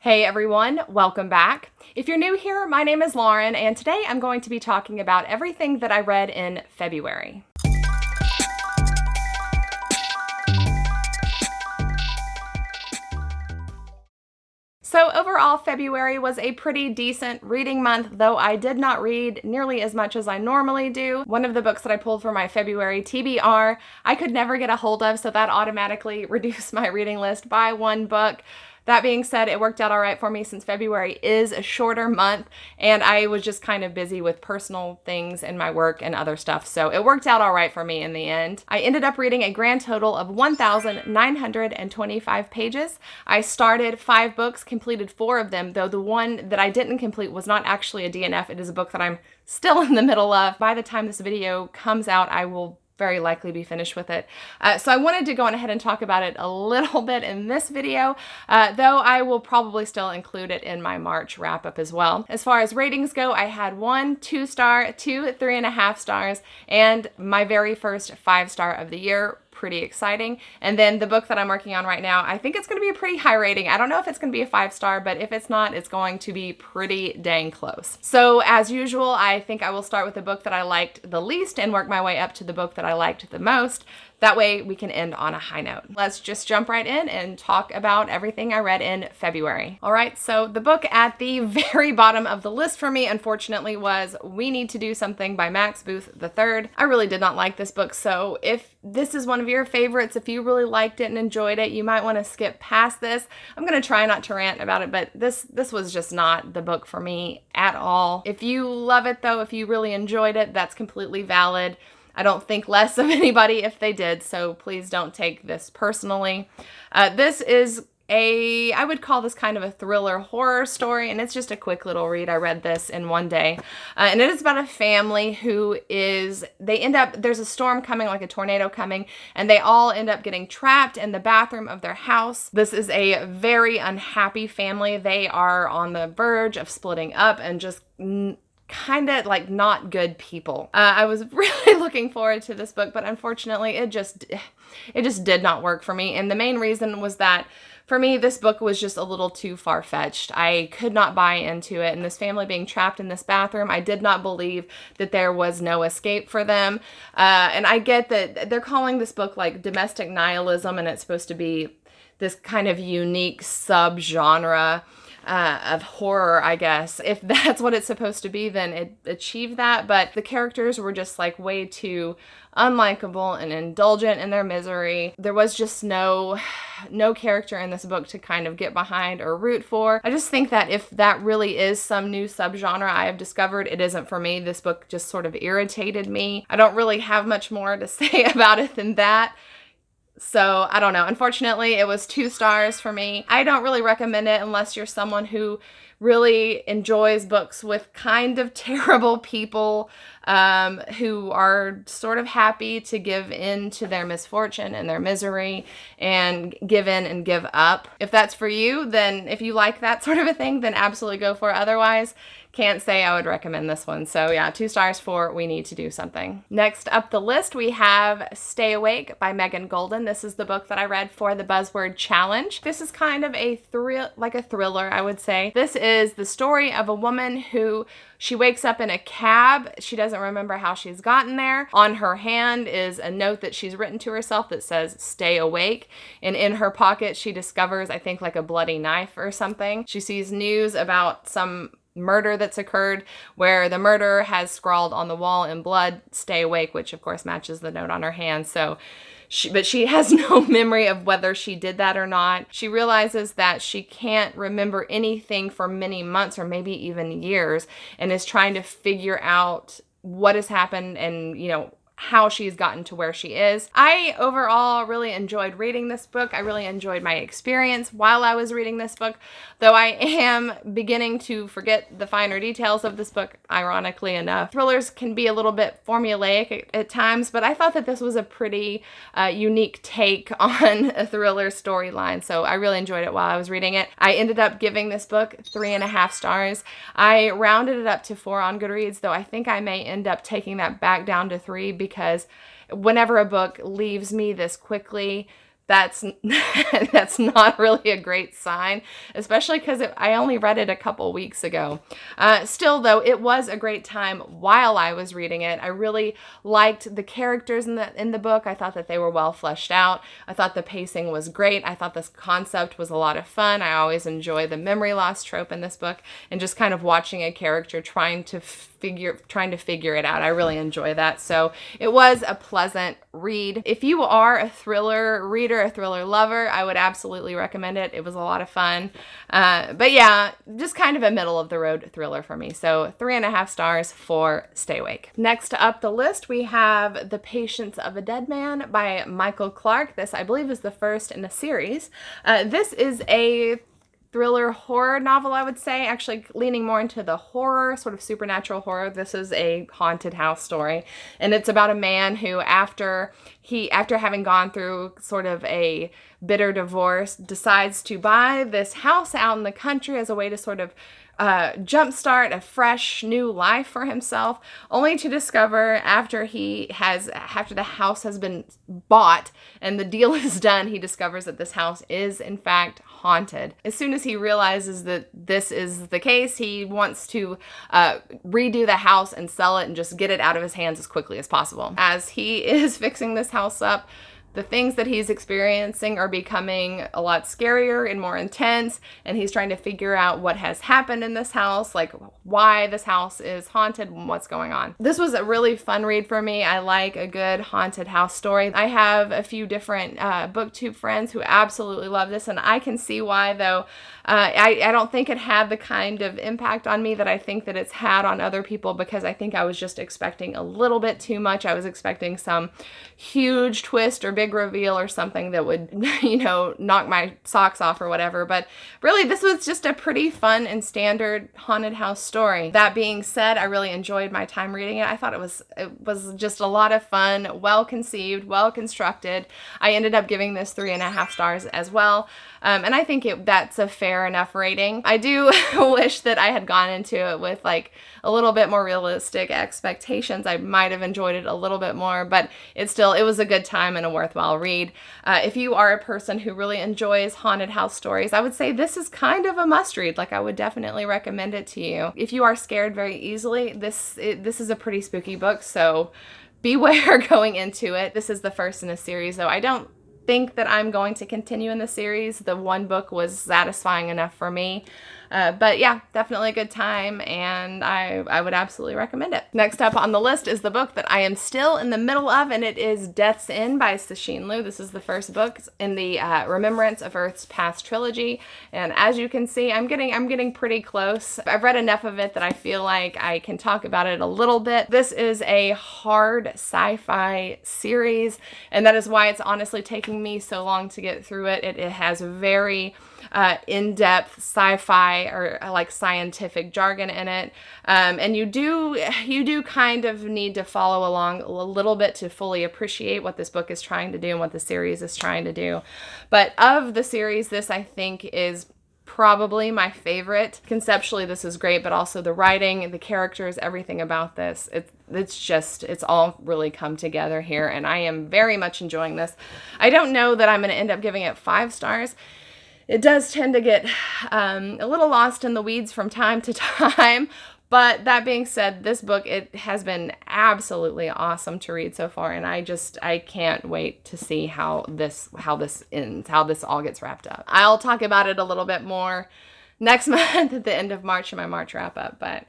Hey everyone, welcome back. If you're new here, my name is Lauren, and today I'm going to be talking about everything that I read in February. So overall, February was a pretty decent reading month, though I did not read nearly as much as I normally do. One of the books that I pulled for my February TBR, I could never get a hold of, so that automatically reduced my reading list by one book. That being said, it worked out all right for me since February is a shorter month and I was just kind of busy with personal things and my work and other stuff. So it worked out all right for me in the end. I ended up reading a grand total of 1,925 pages. I started 5 books, completed 4 of them, though the one that I didn't complete was not actually a DNF. It is a book that I'm still in the middle of. By the time this video comes out, I will very likely be finished with it. So I wanted to go on ahead and talk about it a little bit in this video, though I will probably still include it in my March wrap-up as well. As far as ratings go, I had 1 2-star, 2 3.5 stars, and my very first 5-star of the year. Pretty exciting. And then the book that I'm working on right now, I think it's going to be a pretty high rating. I don't know if it's going to be a 5-star, but if it's not, it's going to be pretty dang close. So as usual, I think I will start with the book that I liked the least and work my way up to the book that I liked the most. That way we can end on a high note. Let's just jump right in and talk about everything I read in February. All right, so the book at the very bottom of the list for me, unfortunately, was We Need to Do Something by Max Booth III. I really did not like this book, so if this is one of your favorites, if you really liked it and enjoyed it, you might want to skip past this. I'm going to try not to rant about it, but this was just not the book for me at all. If you love it though, if you really enjoyed it, that's completely valid. I don't think less of anybody if they did, so please don't take this personally. This is I would call this kind of a thriller horror story, and it's just a quick little read. I read this in one day. And it is about a family who there's a storm coming, like a tornado coming, and they all end up getting trapped in the bathroom of their house. This is a very unhappy family. They are on the verge of splitting up and just kind of like not good people. I was really looking forward to this book, but unfortunately it just did not work for me. And the main reason was that for me, this book was just a little too far-fetched. I could not buy into it. And this family being trapped in this bathroom, I did not believe that there was no escape for them. And I get that they're calling this book like domestic nihilism, and it's supposed to be this kind of unique subgenre of horror, I guess. If that's what it's supposed to be, then it achieved that, but the characters were just like way too unlikable and indulgent in their misery. There was just no character in this book to kind of get behind or root for. I just think that if that really is some new subgenre I have discovered, it isn't for me. This book just sort of irritated me. I don't really have much more to say about it than that. So I don't know. Unfortunately, it was 2 stars for me. I don't really recommend it unless you're someone who really enjoys books with kind of terrible people who are sort of happy to give in to their misfortune and their misery and give in and give up. If that's for you, then if you like that sort of a thing, then absolutely go for it. Otherwise, can't say I would recommend this one. So yeah, 2 stars for We Need to Do Something. Next up the list, we have Stay Awake by Megan Golden. This is the book that I read for the Buzzword Challenge. This is kind of a thriller, I would say. This is the story of a woman who she wakes up in a cab. She doesn't remember how she's gotten there. On her hand is a note that she's written to herself that says, "Stay awake." And in her pocket, she discovers, I think, like a bloody knife or something. She sees news about some murder that's occurred where the murderer has scrawled on the wall in blood, "Stay awake," which of course matches the note on her hand. So but she has no memory of whether she did that or not. She realizes that she can't remember anything for many months or maybe even years, and is trying to figure out what has happened and, how she's gotten to where she is. I overall really enjoyed reading this book. I really enjoyed my experience while I was reading this book, though I am beginning to forget the finer details of this book, ironically enough. Thrillers can be a little bit formulaic at times, but I thought that this was a pretty unique take on a thriller storyline, so I really enjoyed it while I was reading it. I ended up giving this book 3.5 stars. I rounded it up to 4 on Goodreads, though I think I may end up taking that back down to 3 because whenever a book leaves me this quickly, that's that's not really a great sign, especially because I only read it a couple weeks ago. Still, though, it was a great time while I was reading it. I really liked the characters in the book. I thought that they were well fleshed out. I thought the pacing was great. I thought this concept was a lot of fun. I always enjoy the memory loss trope in this book, and just kind of watching a character trying to figure it out. I really enjoy that. So it was a pleasant read. If you are a thriller reader, a thriller lover, I would absolutely recommend it. It was a lot of fun. But yeah, just kind of a middle of the road thriller for me. So 3.5 stars for Stay Awake. Next up the list, we have The Patience of a Dead Man by Michael Clark. This, I believe, is the first in a series. This is a thriller horror novel, I would say, actually leaning more into the horror, sort of supernatural horror. This is a haunted house story, and it's about a man who, after having gone through sort of a bitter divorce, decides to buy this house out in the country as a way to sort of jumpstart a fresh new life for himself, only to discover after the house has been bought and the deal is done, he discovers that this house is in fact haunted. As soon as he realizes that this is the case, he wants to redo the house and sell it and just get it out of his hands as quickly as possible. As he is fixing this house up, the things that he's experiencing are becoming a lot scarier and more intense, and he's trying to figure out what has happened in this house, like why this house is haunted and what's going on. This was a really fun read for me. I like a good haunted house story. I have a few different booktube friends who absolutely love this, and I can see why, though. I don't think it had the kind of impact on me that I think that it's had on other people, because I think I was just expecting a little bit too much. I was expecting some huge twist or big reveal or something that would, knock my socks off or whatever. But really, this was just a pretty fun and standard haunted house story. That being said, I really enjoyed my time reading it. I thought it was just a lot of fun, well conceived, well constructed. I ended up giving this 3.5 stars as well. And I think that's a fair enough rating. I do wish that I had gone into it with like a little bit more realistic expectations. I might have enjoyed it a little bit more, but it was a good time and a worthwhile read. If you are a person who really enjoys haunted house stories, I would say this is kind of a must read. Like, I would definitely recommend it to you. If you are scared very easily, this is a pretty spooky book, so beware going into it. This is the first in a series, though. I don't think that I'm going to continue in the series. The one book was satisfying enough for me. But yeah, definitely a good time, and I would absolutely recommend it. Next up on the list is the book that I am still in the middle of, and it is Death's End by Cixin Liu. This is the first book in the Remembrance of Earth's Past trilogy, and as you can see, I'm getting pretty close. I've read enough of it that I feel like I can talk about it a little bit. This is a hard sci-fi series, and that is why it's honestly taking me so long to get through it. It has very in-depth sci-fi or like scientific jargon in it, and you do kind of need to follow along a little bit to fully appreciate what this book is trying to do and what the series is trying to do. But of the series, this I think is probably my favorite. Conceptually, this is great, but also the writing, the characters, everything about this, it's all really come together here, and I am very much enjoying this. I don't know that I'm going to end up giving it 5 stars. It does tend to get a little lost in the weeds from time to time, but that being said, this book, it has been absolutely awesome to read so far, and I can't wait to see how this ends, how this all gets wrapped up. I'll talk about it a little bit more next month at the end of March in my March wrap-up, but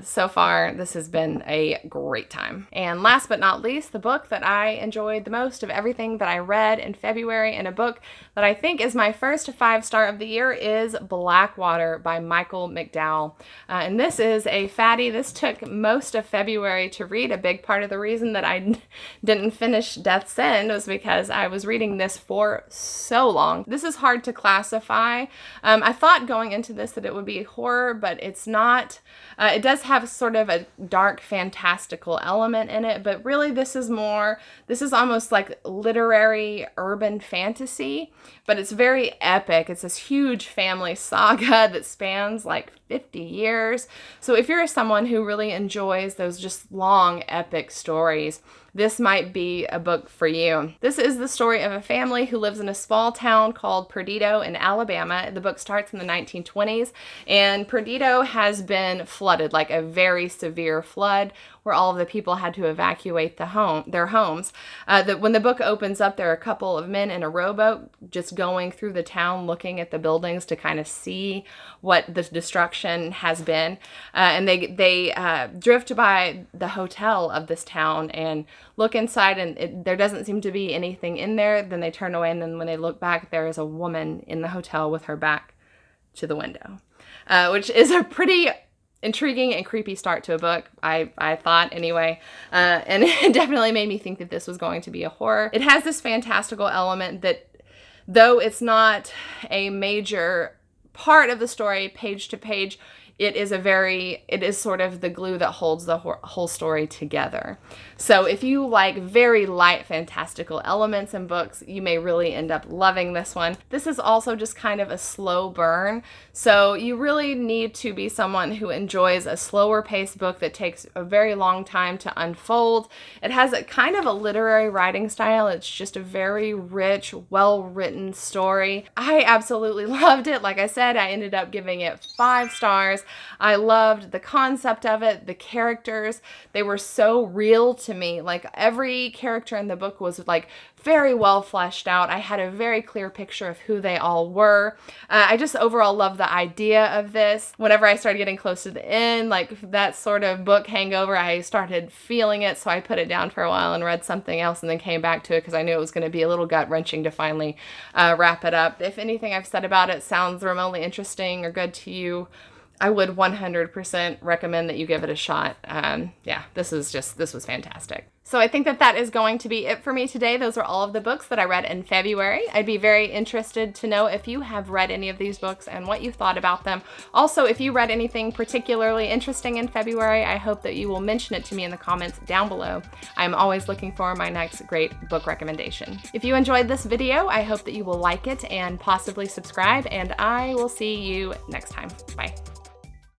so far this has been a great time. And last but not least, the book that I enjoyed the most of everything that I read in February, and a book that I think is my first 5-star of the year, is Blackwater by Michael McDowell. And this is a fatty. This took most of February to read. A big part of the reason that I didn't finish Death's End was because I was reading this for so long. This is hard to classify. I thought going into this that it would be horror, but it's not. It does have sort of a dark fantastical element in it, but really this is almost like literary urban fantasy, but it's very epic. It's this huge family saga that spans like 50 years. So if you're someone who really enjoys those just long epic stories, this might be a book for you. This is the story of a family who lives in a small town called Perdido in Alabama. The book starts in the 1920s, and Perdido has been flooded, like a very severe flood where all of the people had to evacuate their homes. When the book opens up, there are a couple of men in a rowboat just going through the town looking at the buildings to kind of see what the destruction has been. And they drift by the hotel of this town and look inside, and there doesn't seem to be anything in there. Then they turn away, and then when they look back, there is a woman in the hotel with her back to the window, which is a pretty intriguing and creepy start to a book, I thought anyway, and it definitely made me think that this was going to be a horror. It has this fantastical element that, though it's not a major part of the story page to page, it is sort of the glue that holds the whole story together. So if you like very light fantastical elements in books, you may really end up loving this one. This is also just kind of a slow burn. So you really need to be someone who enjoys a slower paced book that takes a very long time to unfold. It has a kind of a literary writing style. It's just a very rich, well-written story. I absolutely loved it. Like I said, I ended up giving it 5 stars. I loved the concept of it, the characters. They were so real to me. Like every character in the book was like very well fleshed out. I had a very clear picture of who they all were. I just overall love the idea of this. Whenever I started getting close to the end, like that sort of book hangover, I started feeling it. So I put it down for a while and read something else and then came back to it because I knew it was going to be a little gut-wrenching to finally wrap it up. If anything I've said about it sounds remotely interesting or good to you, I would 100% recommend that you give it a shot. Yeah, this was fantastic. So I think that is going to be it for me today. Those are all of the books that I read in February. I'd be very interested to know if you have read any of these books and what you thought about them. Also, if you read anything particularly interesting in February, I hope that you will mention it to me in the comments down below. I'm always looking for my next great book recommendation. If you enjoyed this video, I hope that you will like it and possibly subscribe, and I will see you next time. Bye.